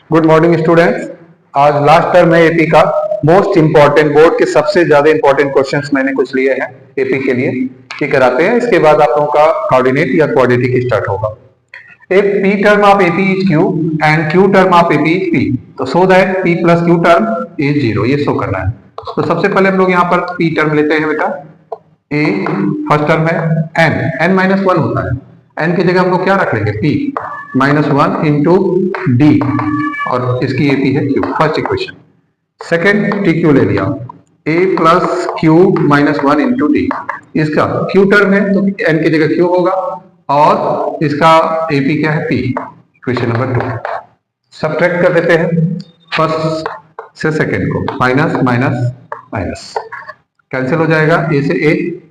Good morning students. आज last term है AP का। मोस्ट इंपॉर्टेंट, बोर्ड के सबसे ज्यादा इंपॉर्टेंट क्वेश्चंस मैंने कुछ लिए हैं एपी के लिए, ये कराते हैं। इसके बाद आप लोगों का कोऑर्डिनेट या क्वाड्रेटिक स्टार्ट होगा। एक p term of AP is q and q term of AP is p, तो so that p plus q term is zero, ये शो करना है। तो सबसे पहले हम लोग यहाँ पर पी टर्म लेते हैं बेटा। ए फर्स्ट टर्म है, एन एन माइनस वन होता है, एन की जगह हम लोग क्या रख लेंगे, p minus one into d, और इसकी एपी है q, first equation. Second t q ले लिया, a plus Q minus one into d, इसका क्यू टर्म है तो एन की जगह क्यू होगा, और इसका एपी क्या है, पी। इक्वेशन नंबर 2 सब्ट्रैक्ट कर देते हैं फर्स्ट से सेकेंड को, माइनस माइनस माइनस कैंसिल हो जाएगा, ए से ए,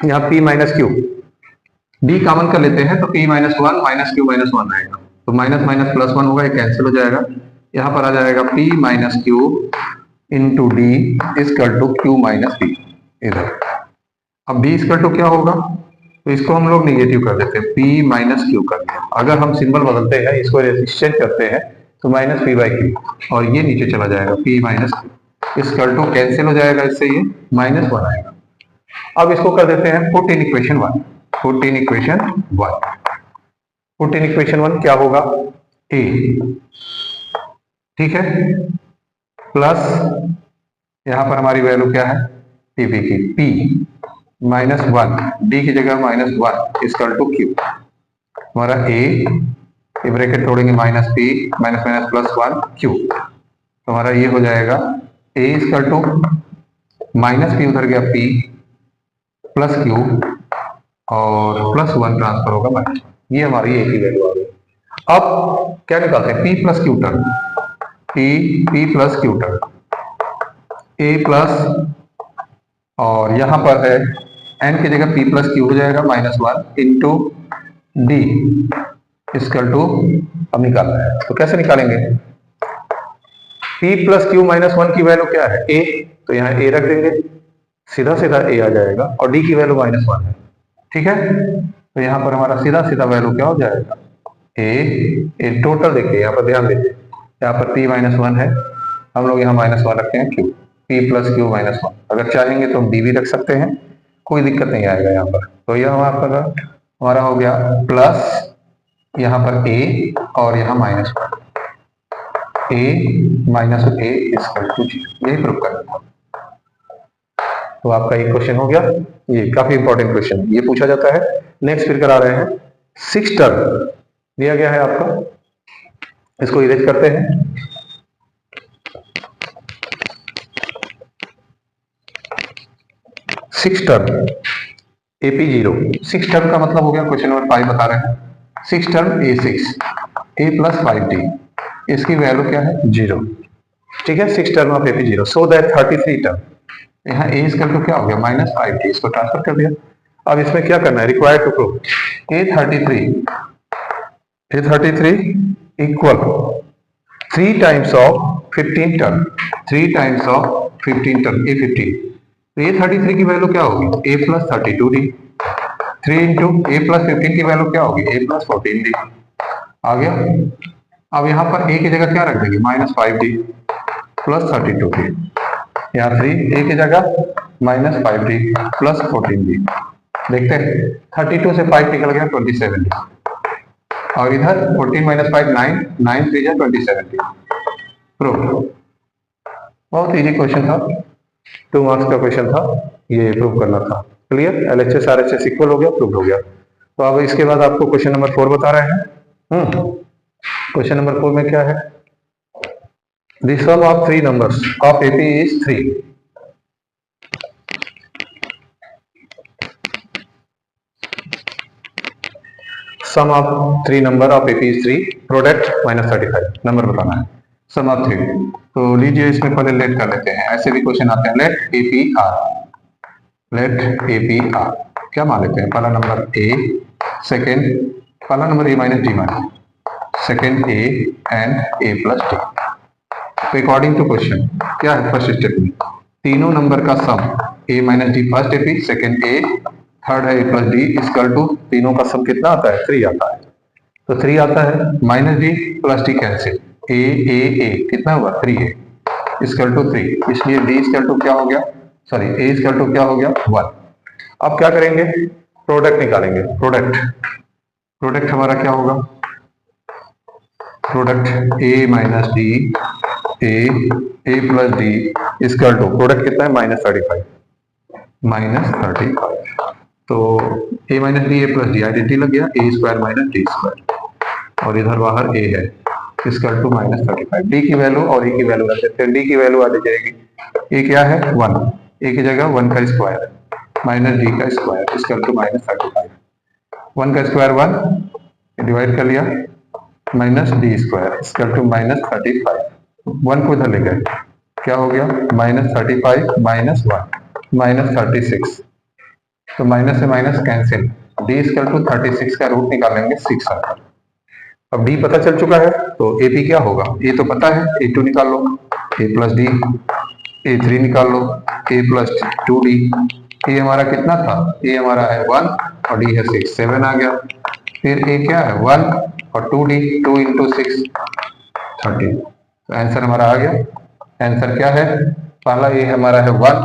यहाँ P minus Q, D common कर लेते हैं तो P minus one minus Q minus one आएगा, तो माइनस माइनस प्लस वन होगा, ये कैंसिल हो जाएगा। यहाँ पर आ जाएगा P minus Q into D equal to Q minus P इधर। अब बी इजकल टू क्या होगा, तो इसको हम लोग निगेटिव कर देते हैं, पी माइनस क्यू कर दिया। अगर हम सिंबल बदलते हैं, इसको रेजिस्टेंस करते हैं, तो माइनस पी बाई क्यू, और ये नीचे चला जाएगा P minus Q, equal to cancel हो जाएगा, इससे ये माइनस वन आएगा। अब इसको कर देते हैं put in equation one, put in equation one, put in equation one क्या होगा, ए, ठीक है, प्लस यहां पर हमारी वैल्यू क्या है, टीपी की, पी माइनस वन, डी की जगह minus one equal to Q, हमारा ए ब्रैकेट तोड़ेंगे, minus P minus minus plus one Q, तो हमारा ये हो जाएगा A equal to minus P, उधर गया पी प्लस क्यू, और प्लस वन ट्रांसफर होगा माइनस, ये हमारी ए की वैल्यू आ गई। अब क्या निकालते हैं, p plus q term, p plus q term, a plus, और यहां पर है एन की जगह पी प्लस क्यू हो जाएगा minus one into D equal to, अब निकालना है तो कैसे निकालेंगे, P plus Q minus one की वैल्यू क्या है, ए, तो यहाँ ए रख देंगे, सीधा सीधा ए आ जाएगा, और डी की वैल्यू माइनस वन है, ठीक है। तो यहाँ पर हमारा सीधा सीधा वैल्यू क्या हो जाएगा, ए टोटल देखिए, यहाँ पर ध्यान दीजिए, यहाँ पर पी माइनस वन है, हम लोग यहाँ माइनस वन रखते हैं, Q, P plus Q minus one, अगर चाहेंगे तो हम डी भी रख सकते हैं, कोई दिक्कत नहीं आएगा यहाँ पर। तो यह हमारा हो गया प्लस यहाँ पर ए और यहाँ minus one, A minus A equal to zero, यही प्रूफ करना था। तो आपका ये क्वेश्चन हो गया, ये काफी इंपॉर्टेंट क्वेश्चन ये पूछा जाता है। नेक्स्ट फिर करा रहे हैं, सिक्स टर्म दिया गया है आपका, इसको इरेज करते हैं। Six term AP zero, six term का मतलब हो गया, क्वेश्चन नंबर 5 बता रहे हैं, सिक्स टर्म ए सिक्स, ए प्लस 5डी, इसकी वैल्यू क्या है, जीरो, ठीक है, six term of AP zero, so that 33 term, यहाँ ए इजकल टू क्या हो गया, माइनस 5डी, इसको ट्रांसफर कर दिया। अब इसमें क्या करना है, required to prove a 33 equal 3 times of 15 term, 3 times of 15 term, a 15, तो ए 33 की वैल्यू क्या होगी, ए प्लस 32डी, 3 इंटू ए प्लस 15 की वैल्यू क्या होगी, ए प्लस 14डी, आ गया। अब यहाँ पर ए की जगह क्या रख देंगे, माइनस 5डी प्लस 32डी, यहाँ 3 ए की जगह माइनस 5डी प्लस 14डी, देखते हैं 32 से 5 निकल गया 27डी, और इधर 14 माइनस 5 9, 9 3 27डी, प्रूफ। बहुत इजी क्वेश्चन था, 2 मार्क्स का क्वेश्चन था, ये प्रूव करना था। क्लियर, एलएचएस आरएचएस इक्वल हो गया, प्रूव हो गया। तो अब इसके बाद आपको क्वेश्चन नंबर 4 बता रहे हैं। क्वेश्चन नंबर 4 में क्या है, the sum of 3 numbers of AP is 3, sum of 3 number of AP is 3, product minus 35, number बताना है, सम ऑफ 3। तो लीजिए इसमें पहले लेट कर लेते हैं, ऐसे भी क्वेश्चन आते हैं, let AP are, let AP are, क्या मान लेते हैं, पहला नंबर ए, सेकेंड पहला number a minus d minus, second a and a plus d. तो अकॉर्डिंग टू क्वेश्चन क्या है, फर्स्ट स्टेप में तीनों नंबर का sum a minus d, first AP, second a, third है a plus D, equal to तीनों का सम कितना आता है, 3 आता है, तो 3 आता है, minus d plus d cancel, a कितना हुआ 3a इक्वल टू 3, इसलिए d इक्वल टू क्या हो गया, सॉरी a इक्वल टू क्या हो गया 1। अब क्या करेंगे, प्रोडक्ट निकालेंगे। प्रोडक्ट हमारा क्या होगा, product a minus D A plus D equal to product कितना है -35 तो a minus D A plus D identity लग गया, A square minus D square और इधर बाहर a है इक्वल टू -35। डी की वैल्यू और ए की वैल्यू रख देते हैं। डी की वैल्यू आ जाएगी, ए क्या है 1, ए की जगह 1 का स्क्वायर माइनस डी का स्क्वायर इक्वल टू -35। 1 का स्क्वायर 1 डिवाइड कर लिया minus D square equal to -35। 1 को इधर ले गए, क्या हो गया -35 माइनस 1 -36, तो माइनस से minus cancel, d equal to 36 का रूट निकालेंगे 6 आकर। अब d पता चल चुका है तो AP क्या होगा, a तो पता है A2 निकाल लो, a प्लस डी, A3 निकाल लो, a प्लस 2d। a हमारा कितना था, a हमारा है 1 और d है 6, 7 आ गया। फिर a क्या है 1 और 2d, 2 इंटू 6 30, तो आंसर हमारा आ गया। आंसर क्या है, पहला a हमारा है 1,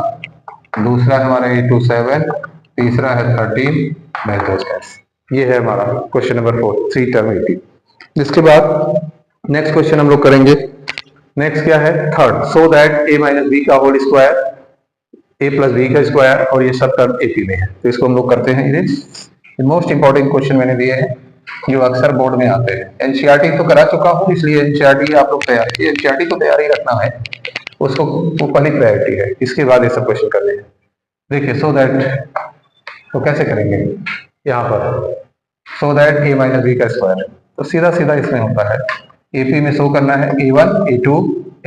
दूसरा हमारा A2 7, तीसरा है 13। ये है हमारा क्वेश्चन नंबर 4, 3 टर्म AP। इसके बाद नेक्स्ट क्वेश्चन हम लोग करेंगे। नेक्स्ट क्या है, third, so that a minus B का whole square, a plus b का स्क्वायर और ये सब टर्म AP में है, तो इसको हम लोग करते हैं इरेज। मोस्ट इंपॉर्टेंट क्वेश्चन मैंने दिए हैं जो अक्सर बोर्ड में आते हैं। एनसीईआरटी तो करा चुका हूँ, इसलिए एनसीईआरटी आप लोग तैयारी, एनसीईआरटी को तैयारी रखना है, उसको वो पहली प्रायोरिटी है, इसके बाद ये सब क्वेश्चन करने हैं। देखिए सो दैट, तो कैसे करेंगे यहाँ पर, so that a minus B का स्क्वायर, तो सीधा सीधा इसमें होता है AP में शो करना है A1 A2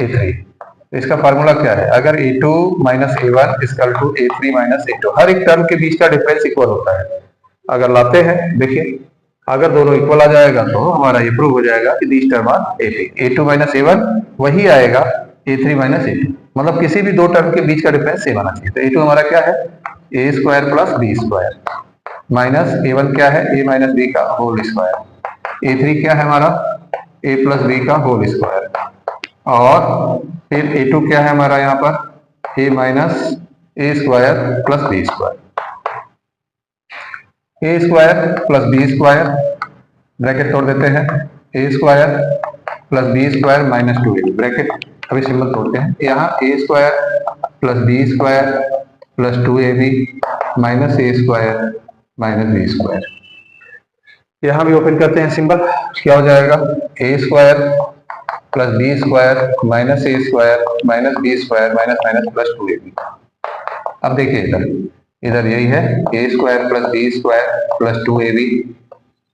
A3। तो इसका फार्मूला क्या है, अगर A2 minus A1 equal to A3 minus A2, हर एक टर्म के बीच का डिफरेंस इक्वल होता है। अगर लाते हैं, देखिए अगर दोनों इक्वल आ जाएगा तो हमारा ये प्रूव हो जाएगा कि these term are AP। A2 minus A1 वही आएगा A3 माइनस A2, मतलब किसी भी दो टर्म के बीच का डिफरेंस सेम आना चाहिए। तो A2 हमारा क्या है a square plus b square minus A1 क्या है a माइनस बी का होल स्क्वायर, A3 क्या है हमारा a प्लस बी का होल स्क्वायर, और फिर A2 क्या है हमारा यहाँ पर a minus a square plus b square, a square plus b square, bracket तोड़ देते हैं, a square plus b square minus 2ab, bracket अभी सिंबल तोड़ते हैं, यहाँ a square plus b square plus 2ab minus a square minus b square. यहाँ भी open करते हैं सिंबल, क्या हो जाएगा a square plus b square minus a square minus b square minus minus plus 2ab। अब देखिए इधर यही है a square plus b square plus 2ab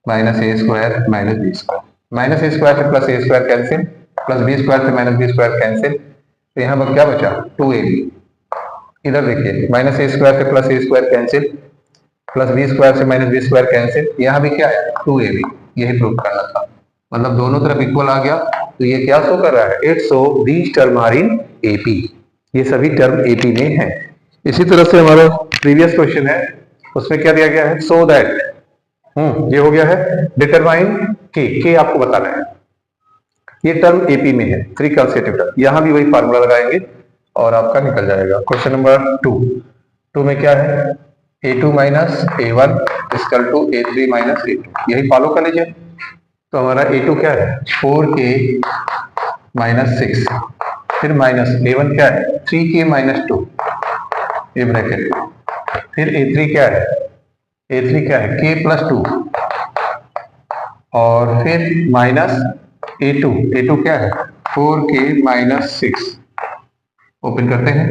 minus a square minus b square, minus a square से plus a square cancel, plus b square से minus b square cancel, तो यहाँ पर क्या बचा 2ab। इधर देखिए माइनस ए स्क्वायर से plus a square cancel, plus b square से माइनस बी स्क्वायर कैंसिल, यहाँ भी क्या है 2ab, यही प्रूव करना था, मतलब दोनों तरफ इक्वल आ गया। तो ये क्या शो कर रहा है, it's show these term are in AP, ये सभी टर्म AP में है। इसी तरह से हमारा प्रीवियस क्वेश्चन है, उसमें क्या दिया गया है, सो दैट, ये हो गया है डिटरमाइन के आपको बताना है, ये टर्म AP में है 3 कंसेक्यूटिव टर्म, यहाँ भी वही फार्मूला लगाएंगे और आपका निकल जाएगा। क्वेश्चन नंबर 2 में क्या है A2 minus A1 equal to A3 minus A2, यही फॉलो कर लीजिए। तो हमारा A2 क्या है 4k माइनस 6, फिर माइनस A1 क्या है 3k माइनस 2, ये ब्रैकेट, फिर A3 क्या है k प्लस 2, और फिर माइनस A2 क्या है 4k माइनस 6, ओपन करते हैं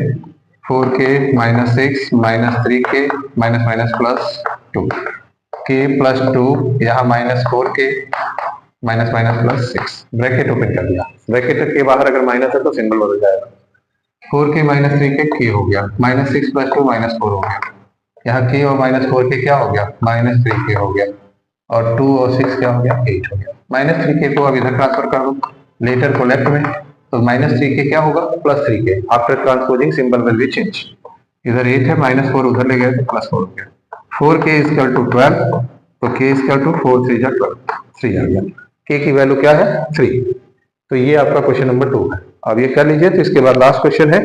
4k minus 6 minus 3k minus minus plus 2, k plus 2, यहाँ minus 4k minus minus plus 6, bracket open कर दिया, ब्रैकेट के बाहर अगर माइनस है तो सिंबल बदल जाएगा, 4k माइनस 3k k हो गया, माइनस 6 प्लस 2 माइनस 4 हो गया, यहाँ k और माइनस 4k क्या हो गया माइनस 3k हो गया, और 2 और 6 क्या हो गया 8 हो गया। माइनस 3k को अब इधर ट्रांसफर कर दो, लेटर को लेफ्ट में, तो माइनस 3k क्या होगा plus 3k, after transposing symbol will be change, इधर 8 है माइनस 4 उधर ले गए तो प्लस 4 हो गया, 4k इक्वल टू 12, तो k इक्वल टू 4 3 जा 12, 3 आ गया, k की वैल्यू क्या है 3, तो ये आपका क्वेश्चन नंबर 2 है। अब ये कर लीजिए, तो इसके बाद लास्ट क्वेश्चन है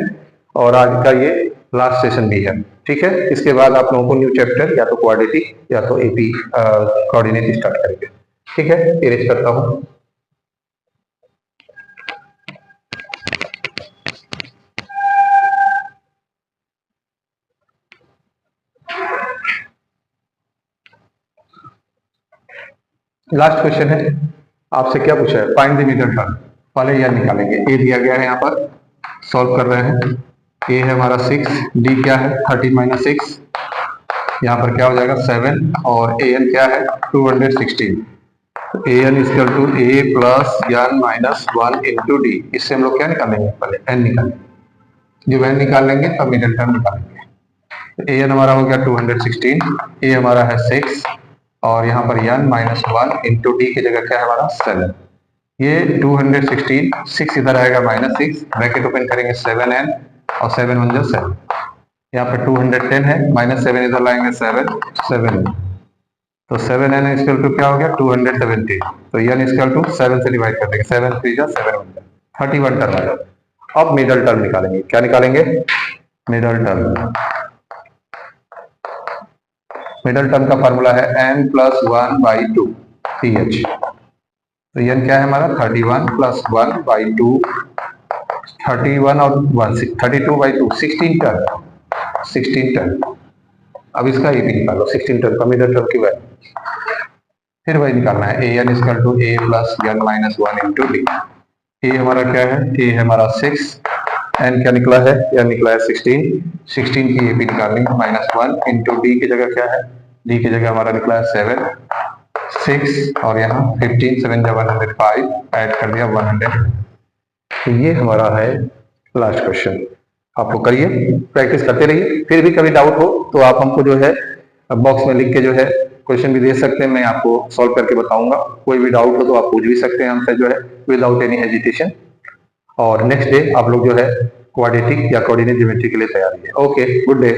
और आज का ये लास्ट सेशन भी है, ठीक है। इसके बाद आप लोगों को न्यू चैप्टर या तो क्वाड्रेटिक या तो एपी कोऑर्डिनेट स्टार्ट करेंगे, ठीक है। इरेज करता हूं। लास्ट क्वेश्चन है, आपसे क्या पूछा है, फाइंड द मिडल टर्म। पहले यह निकालेंगे, ए दिया गया है, यहाँ पर सॉल्व कर रहे हैं। ए है हमारा 6, डी क्या है 13 माइनस 6, यहाँ पर क्या हो जाएगा 7, और ए एन क्या है 216। A n equal to a plus n minus 1 into d. इससे हम लोग क्या निकालेंगे, पहले एन निकालेंगे। जब एन निकाल लेंगे तब मिडल टर्म निकालेंगे। ए एन हमारा हो गया 216, ए हमारा है 6, और यहाँ पर n माइनस 1 इंटू डी की जगह क्या है हमारा 7। ये 216, 6 इधर आएगा माइनस 6, ब्रैकेट ओपन करेंगे 7n और 7 1 7। यहाँ पर 210 है, माइनस 7 इधर लाएंगे 7 तो 7n इक्वल टू क्या हो गया 270। तो n इक्वल टू 7 से डिवाइड कर देंगे, 7 3 जा 7 1 31 टर्म आएगा। अब मिडल टर्म निकालेंगे, क्या निकालेंगे, मिडल टर्म। मिडल टर्म का फॉर्मूला है n प्लस 1 बाई 2 th। तो n क्या है हमारा 31 प्लस 1 बाई 2, 31 और 1 32 बाई 2 16 टर्म। अब इसका ये भी निकालो 16 टर्म का मिडल टर्म की वैल्यू, फिर वही निकालना है। A n equal to a plus n minus 1 into d. A हमारा क्या है, ए है हमारा 6, एन क्या निकला है, एन निकला है 16 की ए भी निकालनी है, माइनस 1 इंटू डी की जगह क्या है, डी की जगह हमारा निकला है 7 6, और यहाँ 15 7 जा 105, ऐड कर दिया 100। तो ये हमारा है लास्ट क्वेश्चन। आप लोग करिए, प्रैक्टिस करते रहिए। फिर भी कभी डाउट हो तो आप हमको जो है बॉक्स में लिख के जो है क्वेश्चन भी दे सकते हैं, मैं आपको सॉल्व करके बताऊंगा। कोई भी डाउट हो तो आप पूछ भी सकते हैं हमसे जो है विदाउट एनी हेजिटेशन। और नेक्स्ट डे आप लोग जो है क्वाड्रेटिक या कोऑर्डिनेट ज्योमेट्री के लिए तैयार है। Okay, good day.